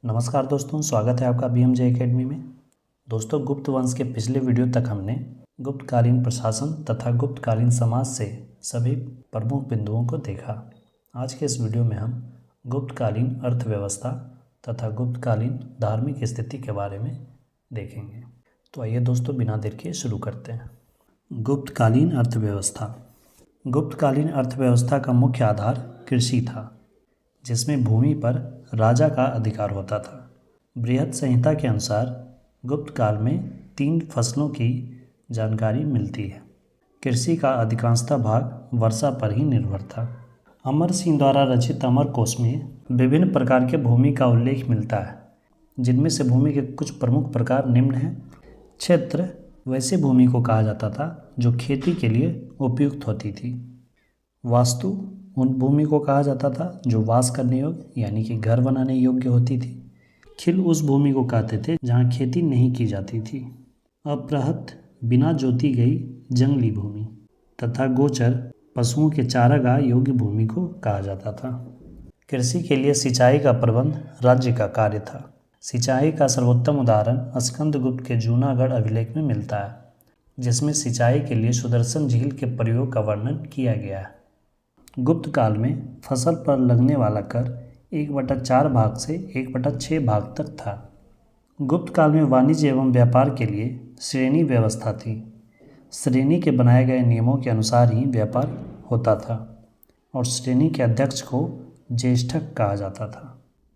नमस्कार दोस्तों, स्वागत है आपका BMJ एकेडमी में। दोस्तों, गुप्त वंश के पिछले वीडियो तक हमने गुप्तकालीन प्रशासन तथा गुप्तकालीन समाज से सभी प्रमुख बिंदुओं को देखा। आज के इस वीडियो में हम गुप्तकालीन अर्थव्यवस्था तथा गुप्तकालीन धार्मिक स्थिति के बारे में देखेंगे। तो आइए दोस्तों, बिना देर के शुरू करते हैं। गुप्तकालीन अर्थव्यवस्था। गुप्तकालीन अर्थव्यवस्था का मुख्य आधार कृषि था, जिसमें भूमि पर राजा का अधिकार होता था। बृहद संहिता के अनुसार गुप्त काल में 3 फसलों की जानकारी मिलती है। कृषि का अधिकांशतः भाग वर्षा पर ही निर्भर था। अमर सिंह द्वारा रचित अमर कोश में विभिन्न प्रकार के भूमि का उल्लेख मिलता है, जिनमें से भूमि के कुछ प्रमुख प्रकार निम्न हैं। क्षेत्र वैसे भूमि को कहा जाता था जो खेती के लिए उपयुक्त होती थी। वास्तु उन भूमि को कहा जाता था जो वास करने योग्य यानी कि घर बनाने योग्य होती थी। खिल उस भूमि को कहते थे जहाँ खेती नहीं की जाती थी। अपृहत बिना जोती गई जंगली भूमि तथा गोचर पशुओं के चारागाह योग्य भूमि को कहा जाता था। कृषि के लिए सिंचाई का प्रबंध राज्य का कार्य था। सिंचाई का सर्वोत्तम उदाहरण स्कंदगुप्त के जूनागढ़ अभिलेख में मिलता है, जिसमें सिंचाई के लिए सुदर्शन झील के प्रयोग का वर्णन किया गया है। गुप्त काल में फसल पर लगने वाला कर 1/4 भाग से 1/6 भाग तक था। गुप्त काल में वाणिज्य एवं व्यापार के लिए श्रेणी व्यवस्था थी। श्रेणी के बनाए गए नियमों के अनुसार ही व्यापार होता था और श्रेणी के अध्यक्ष को ज्येष्ठक कहा जाता था।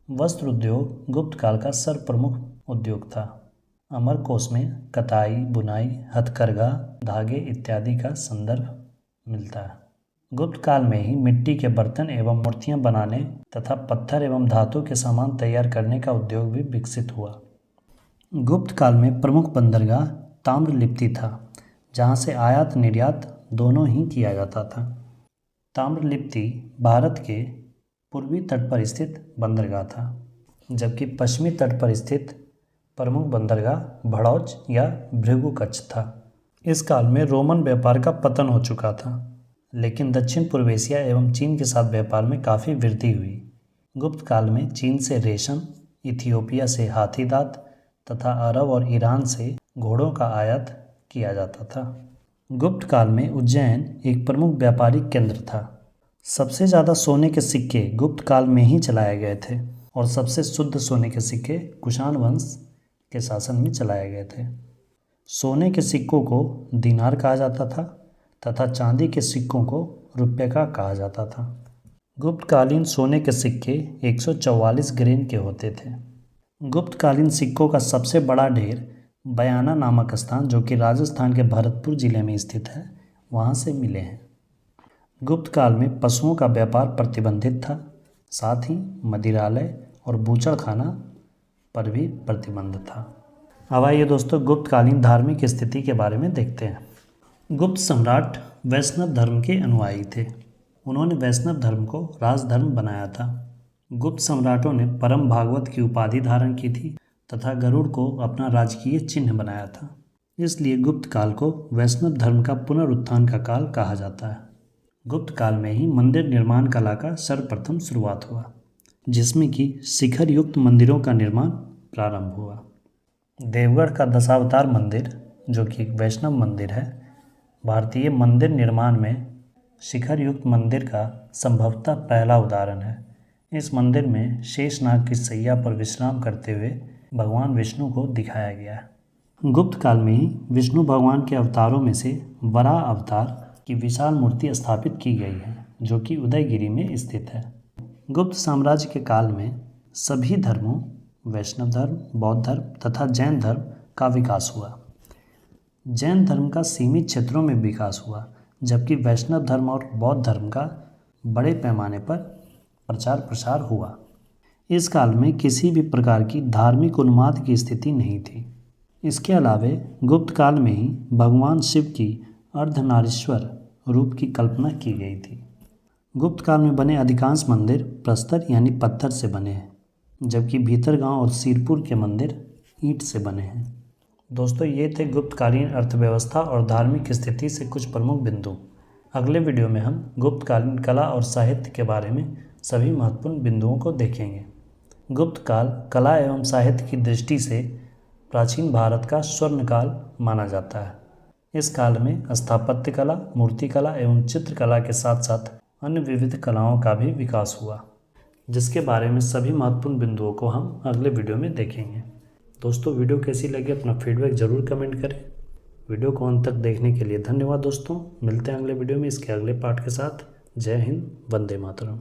वस्त्र उद्योग गुप्त काल का सर्वप्रमुख उद्योग था। अमर कोश में कताई, बुनाई, हथकरघा, धागे इत्यादि का संदर्भ मिलता है। गुप्त काल में ही मिट्टी के बर्तन एवं मूर्तियां बनाने तथा पत्थर एवं धातु के सामान तैयार करने का उद्योग भी विकसित हुआ। गुप्त काल में प्रमुख बंदरगाह ताम्रलिप्ति था, जहां से आयात निर्यात दोनों ही किया जाता था। ताम्रलिप्ति भारत के पूर्वी तट पर स्थित बंदरगाह था, जबकि पश्चिमी तट पर स्थित प्रमुख बंदरगाह भड़ौच या भृगुकच्छ था। इस काल में रोमन व्यापार का पतन हो चुका था, लेकिन दक्षिण पूर्व एशिया एवं चीन के साथ व्यापार में काफ़ी वृद्धि हुई। गुप्त काल में चीन से रेशम, इथियोपिया से हाथी दांत तथा अरब और ईरान से घोड़ों का आयात किया जाता था। गुप्त काल में उज्जैन एक प्रमुख व्यापारिक केंद्र था। सबसे ज़्यादा सोने के सिक्के गुप्त काल में ही चलाए गए थे और सबसे शुद्ध सोने के सिक्के कुषाण वंश के शासन में चलाए गए थे। सोने के सिक्कों को दीनार कहा जाता था तथा चांदी के सिक्कों को रुपये का कहा जाता था। गुप्तकालीन सोने के सिक्के 144 ग्रेन के होते थे। गुप्तकालीन सिक्कों का सबसे बड़ा ढेर बयाना नामक स्थान, जो कि राजस्थान के भरतपुर जिले में स्थित है, वहाँ से मिले हैं। गुप्त काल में पशुओं का व्यापार प्रतिबंधित था, साथ ही मदिरालय और बूचड़खाना पर भी प्रतिबंध था। अब आइए दोस्तों, गुप्तकालीन धार्मिक स्थिति के बारे में देखते हैं। गुप्त सम्राट वैष्णव धर्म के अनुयायी थे। उन्होंने वैष्णव धर्म को राजधर्म बनाया था। गुप्त सम्राटों ने परम भागवत की उपाधि धारण की थी तथा गरुड़ को अपना राजकीय चिन्ह बनाया था। इसलिए गुप्त काल को वैष्णव धर्म का पुनरुत्थान का काल कहा जाता है। गुप्त काल में ही मंदिर निर्माण कला का सर्वप्रथम शुरुआत हुआ, जिसमें कि शिखर युक्त मंदिरों का निर्माण प्रारंभ हुआ। देवगढ़ का दशावतार मंदिर, जो कि एक वैष्णव मंदिर है, भारतीय मंदिर निर्माण में शिखर युक्त मंदिर का संभवतः पहला उदाहरण है। इस मंदिर में शेषनाग की सैया पर विश्राम करते हुए भगवान विष्णु को दिखाया गया है। गुप्त काल में ही विष्णु भगवान के अवतारों में से वराह अवतार की विशाल मूर्ति स्थापित की गई है, जो कि उदयगिरी में स्थित है। गुप्त साम्राज्य के काल में सभी धर्मों, वैष्णव धर्म, बौद्ध धर्म तथा जैन धर्म का विकास हुआ। जैन धर्म का सीमित क्षेत्रों में विकास हुआ, जबकि वैष्णव धर्म और बौद्ध धर्म का बड़े पैमाने पर प्रचार प्रसार हुआ। इस काल में किसी भी प्रकार की धार्मिक उन्माद की स्थिति नहीं थी। इसके अलावे गुप्त काल में ही भगवान शिव की अर्धनारीश्वर रूप की कल्पना की गई थी। गुप्त काल में बने अधिकांश मंदिर प्रस्तर यानी पत्थर से बने हैं, जबकि भीतरगांव और सिरपुर के मंदिर ईंट से बने हैं। दोस्तों, ये थे गुप्तकालीन अर्थव्यवस्था और धार्मिक स्थिति से कुछ प्रमुख बिंदु। अगले वीडियो में हम गुप्तकालीन कला और साहित्य के बारे में सभी महत्वपूर्ण बिंदुओं को देखेंगे। गुप्त काल कला एवं साहित्य की दृष्टि से प्राचीन भारत का स्वर्ण काल माना जाता है। इस काल में स्थापत्य कला, मूर्तिकला एवं चित्रकला के साथ साथ अन्य विविध कलाओं का भी विकास हुआ, जिसके बारे में सभी महत्वपूर्ण बिंदुओं को हम अगले वीडियो में देखेंगे। दोस्तों, वीडियो कैसी लगी अपना फीडबैक ज़रूर कमेंट करें। वीडियो को अंत तक देखने के लिए धन्यवाद दोस्तों। मिलते हैं अगले वीडियो में इसके अगले पार्ट के साथ। जय हिंद, वंदे मातरम।